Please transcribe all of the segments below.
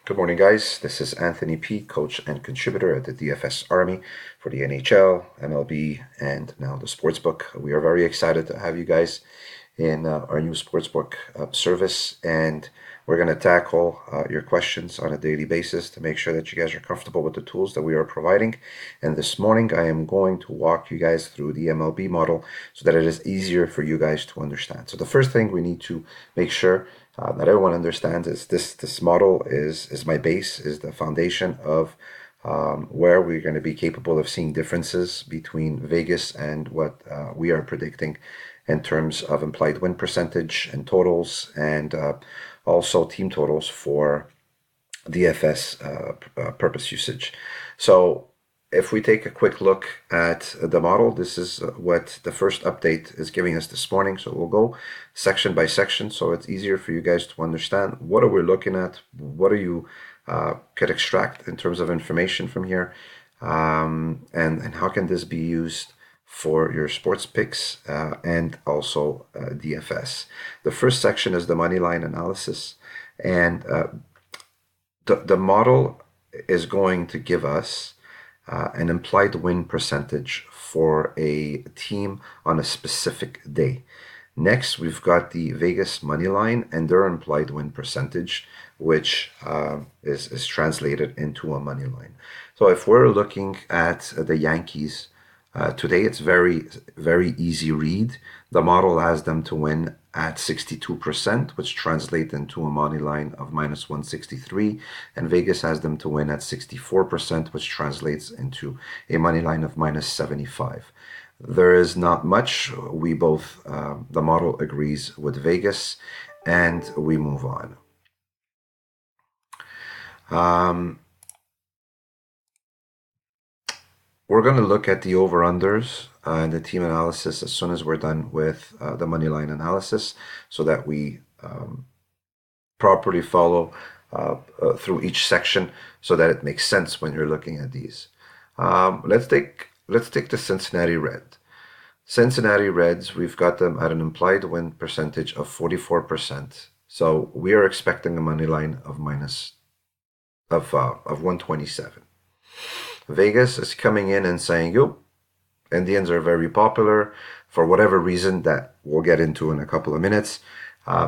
Good morning, guys. This is Anthony P., coach and contributor at the DFS Army for the NHL, MLB, and now the Sportsbook. We are very excited to have you guys in our new Sportsbook service, and we're going to tackle your questions on a daily basis to make sure that you guys are comfortable with the tools that we are providing. And this morning, I am going to walk you guys through the MLB model so that it is easier for you guys to understand. So the first thing we need to make sure that everyone understands is this model is my base, is the foundation of where we're going to be capable of seeing differences between Vegas and what we are predicting in terms of implied win percentage and totals, and also team totals for DFS purpose usage. So if we take a quick look at the model, this is what the first update is giving us this morning. So we'll go section by section so it's easier for you guys to understand what are we looking at, what are you could extract in terms of information from here, and how can this be used for your sports picks and also DFS. The first section is the money line analysis, and the model is going to give us an implied win percentage for a team on a specific day. Next, we've got the Vegas money line and their implied win percentage, which is translated into a money line. So if we're looking at the Yankees today, it's very easy read. The model has them to win at 62%, which translates into a money line of minus 163, and Vegas has them to win at 64%, which translates into a money line of minus 75. There is not much. We both, the model agrees with Vegas, and we move on. We're going to look at the over-unders and the team analysis as soon as we're done with the money line analysis, so that we properly follow through each section so that it makes sense when you're looking at these. Let's take the Cincinnati Reds. Cincinnati Reds, we've got them at an implied win percentage of 44%. So we are expecting a money line of 127. Vegas is coming in and saying, yo, Indians are very popular for whatever reason that we'll get into in a couple of minutes.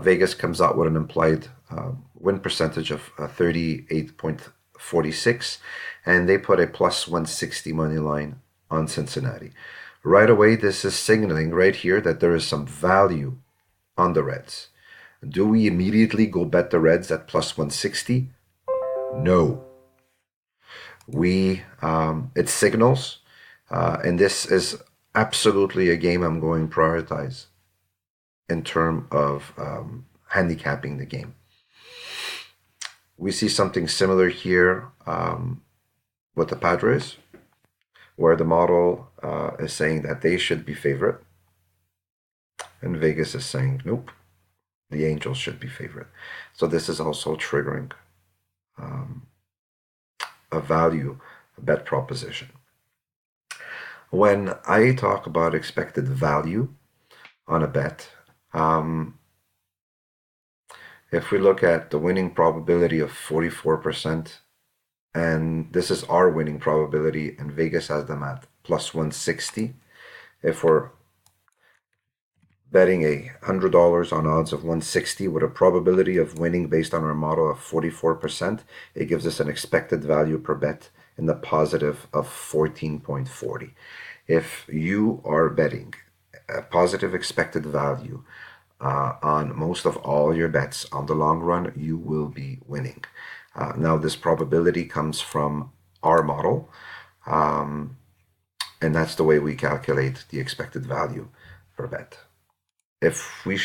Vegas comes out with an implied win percentage of 38.46, and they put a plus 160 money line on Cincinnati. Right away, this is signaling right here that there is some value on the Reds. Do we immediately go bet the Reds at plus 160? No. It signals, and this is absolutely a game I'm going to prioritize in terms of handicapping the game. We see something similar here with the Padres, where the model is saying that they should be favorite, and Vegas is saying nope, the Angels should be favorite. So this is also triggering a value bet proposition. When I talk about expected value on a bet, if we look at the winning probability of 44%, and this is our winning probability, and Vegas has them at plus 160. If we're betting $100 on odds of 160 with a probability of winning based on our model of 44%, it gives us an expected value per bet in the positive of 14.40. If you are betting a positive expected value on most of all your bets on the long run, you will be winning. Now, this probability comes from our model, and that's the way we calculate the expected value per bet. If we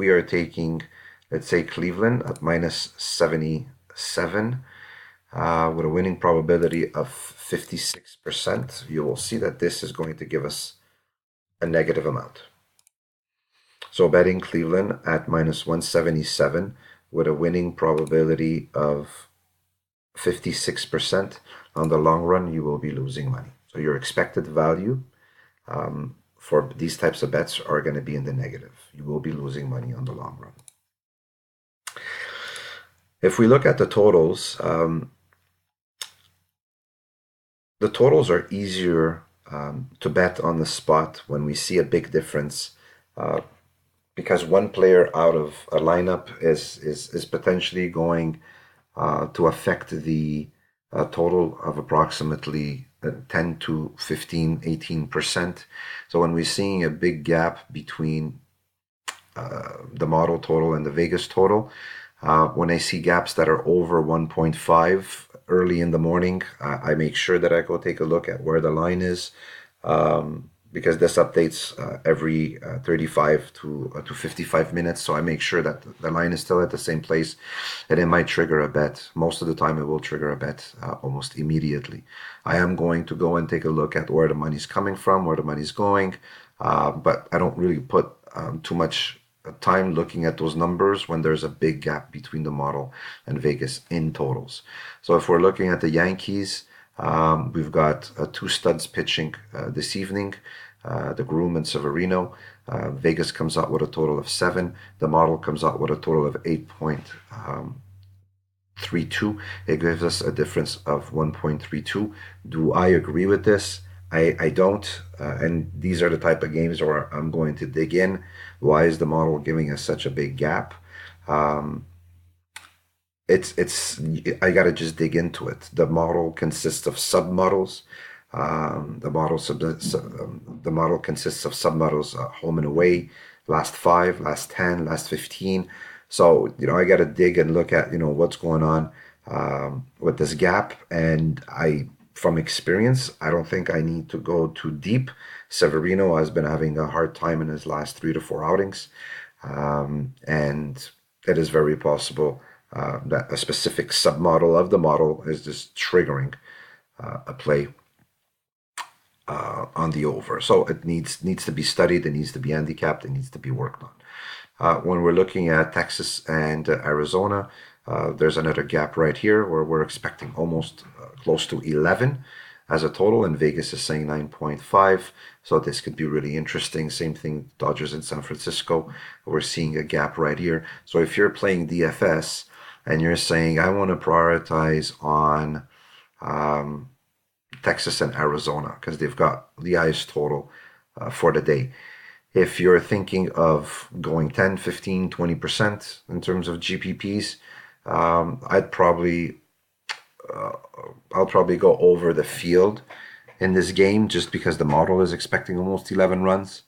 are taking, let's say, Cleveland at minus 77 with a winning probability of 56%, you will see that this is going to give us a negative amount. So betting Cleveland at minus 177 with a winning probability of 56%, on the long run, you will be losing money. So your expected value for these types of bets are going to be in the negative. You will be losing money on the long run. If we look at the totals are easier to bet on the spot when we see a big difference, uh, because one player out of a lineup is potentially going to affect the total of approximately 10 to 15, 18%. So when we're seeing a big gap between the model total and the Vegas total, when I see gaps that are over 1.5 early in the morning, I make sure that I go take a look at where the line is, because this updates every 35 to 55 minutes. So I make sure that the line is still at the same place, and it might trigger a bet. Most of the time, it will trigger a bet almost immediately. I am going to go and take a look at where the money's coming from, where the money's going, but I don't really put too much time looking at those numbers when there's a big gap between the model and Vegas in totals. So if we're looking at the Yankees, we've got two studs pitching this evening, the Groom and Severino. Vegas comes out with a total of 7. The model comes out with a total of 8.32. It gives us a difference of 1.32. Do I agree with this? I don't. And these are the type of games where I'm going to dig in. Why is the model giving us such a big gap? It's I gotta just dig into it. The model consists of submodels. The model consists of submodels, home and away, last 5, last 10, last 15. So I gotta dig and look at what's going on with this gap. And from experience, I don't think I need to go too deep. Severino has been having a hard time in his last 3 to 4 outings, and it is very possible that a specific submodel of the model is just triggering a play on the over. So it needs to be studied, it needs to be handicapped, it needs to be worked on. When we're looking at Texas and Arizona, there's another gap right here where we're expecting almost close to 11 as a total, and Vegas is saying 9.5. So this could be really interesting. Same thing, Dodgers in San Francisco. We're seeing a gap right here. So if you're playing DFS and you're saying, I want to prioritize on Texas and Arizona because they've got the highest total for the day. If you're thinking of going 10, 15, 20% in terms of GPPs, I'll probably go over the field in this game just because the model is expecting almost 11 runs.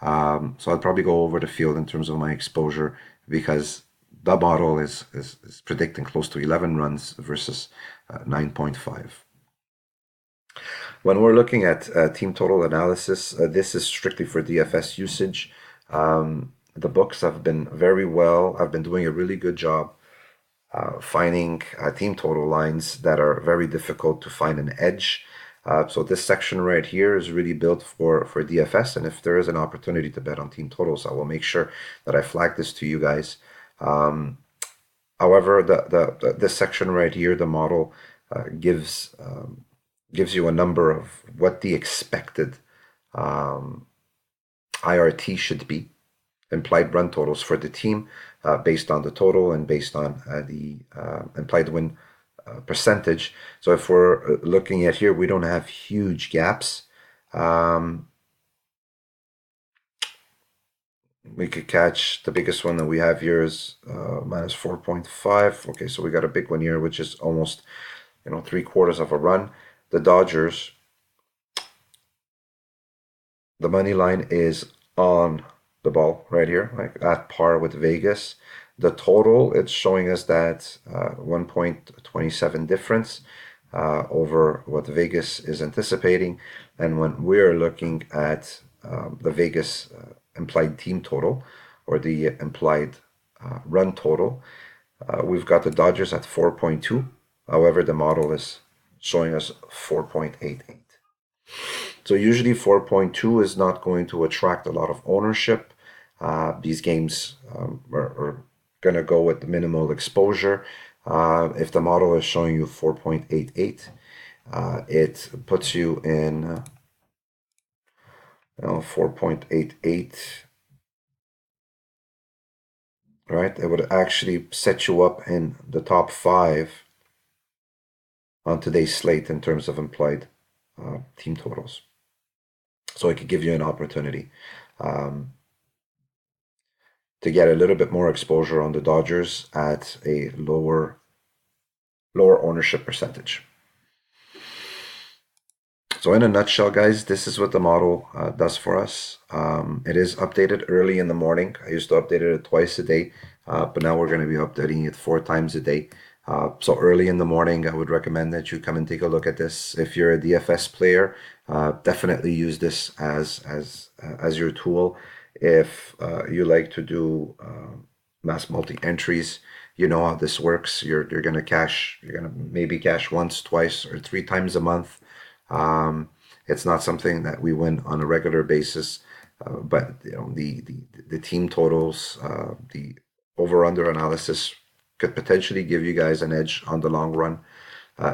So I'd probably go over the field in terms of my exposure because the model is predicting close to 11 runs versus 9.5. When we're looking at team total analysis, this is strictly for DFS usage. The books have been I've been doing a really good job finding team total lines that are very difficult to find an edge. So this section right here is really built for DFS, and if there is an opportunity to bet on team totals, I will make sure that I flag this to you guys. However, this section right here, the model gives you a number of what the expected IRT should be, implied run totals for the team, based on the total and based on the implied win percentage. So if we're looking at here, we don't have huge gaps. We could catch the biggest one that we have here is minus 4.5. Okay, so we got a big one here, which is almost 3/4 of a run. The Dodgers, the money line is on the ball right here, like at par with Vegas. The total, it's showing us that 1.27 difference over what Vegas is anticipating. And when we're looking at the Vegas implied team total or the implied run total, we've got the Dodgers at 4.2. However, the model is showing us 4.88. So usually 4.2 is not going to attract a lot of ownership. These games are going to go with minimal exposure. If the model is showing you 4.88, it puts you in 4.88 right? It would actually set you up in the top 5 on today's slate in terms of implied team totals. So it could give you an opportunity um, to get a little bit more exposure on the Dodgers at a lower ownership percentage. So in a nutshell, guys, this is what the model does for us. It is updated early in the morning. I used to update it twice a day, but now we're going to be updating it 4 times a day. So early in the morning, I would recommend that you come and take a look at this. If you're a DFS player, definitely use this as your tool. If you like to do mass multi entries, you know how this works. You're gonna cash. You're gonna maybe cash once, twice, or 3 times a month. It's not something that we win on a regular basis, but you know the team totals, the over/under analysis could potentially give you guys an edge on the long run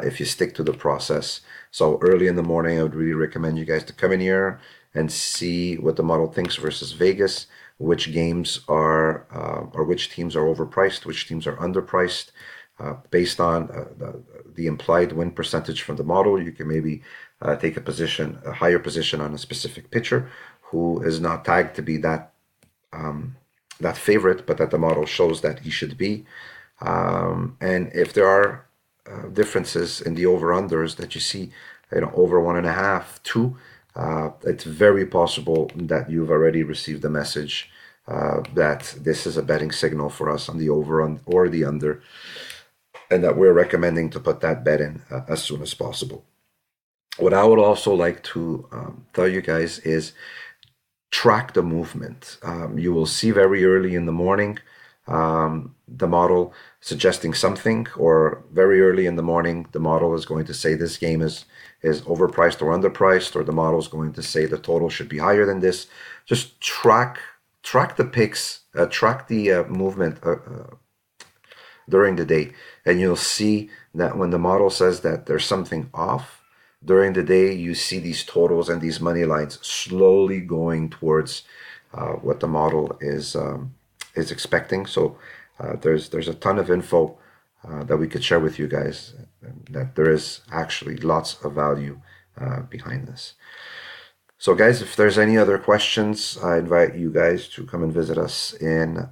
if you stick to the process. So early in the morning, I would really recommend you guys to come in here and see what the model thinks versus Vegas, which games are or which teams are overpriced, which teams are underpriced. Based on the implied win percentage from the model, you can maybe take a higher position on a specific pitcher who is not tagged to be that favorite, but that the model shows that he should be. And if there are differences in the over-unders that you see, over 1.5, 2, it's very possible that you've already received the message that this is a betting signal for us on the over or the under, and that we're recommending to put that bet in as soon as possible. What I would also like to tell you guys is track the movement. You will see very early in the morning the model suggesting something, or very early in the morning the model is going to say this game is overpriced or underpriced, or the model is going to say the total should be higher than this. Just track the picks, track the movement during the day, and you'll see that when the model says that there's something off during the day, you see these totals and these money lines slowly going towards what the model is expecting. So there's a ton of info that we could share with you guys, that there is actually lots of value behind this. So guys, if there's any other questions, I invite you guys to come and visit us in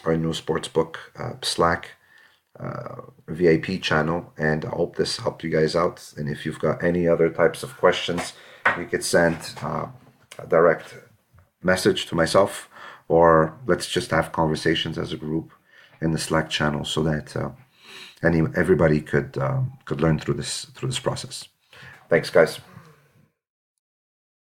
our new Sportsbook Slack VIP channel, and I hope this helped you guys out. And if you've got any other types of questions, you could send a direct message to myself, or let's just have conversations as a group in the Slack channel, so that everybody could learn through this process. Thanks, guys.